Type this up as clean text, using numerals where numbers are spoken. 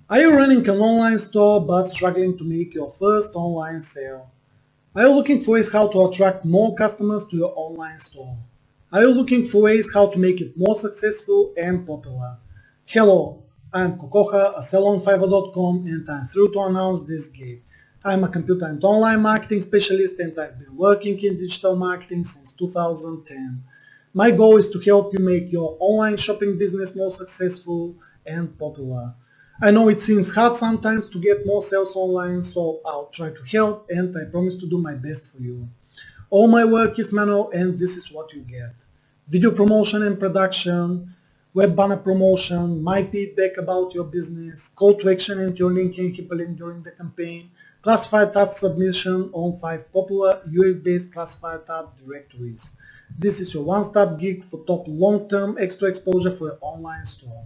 Are you running an online store but struggling to make your first online sale? Are you looking for ways how to attract more customers to your online store? Are you looking for ways how to make it more successful and popular? Hello, I'm Kokoha, a sellonfiverr.com, and I'm thrilled to announce this gig. I'm a computer and online marketing specialist, and I've been working in digital marketing since 2010. My goal is to help you make your online shopping business more successful and popular. I know it seems hard sometimes to get more sales online, so I'll try to help, and I promise to do my best for you. All my work is manual, and this is what you get. Video promotion and production, web banner promotion, my feedback about your business, call to action and your link and hyperlink during the campaign, classified tab submission on 5 popular US-based classified tab directories. This is your one-stop gig for top long-term extra exposure for your online store.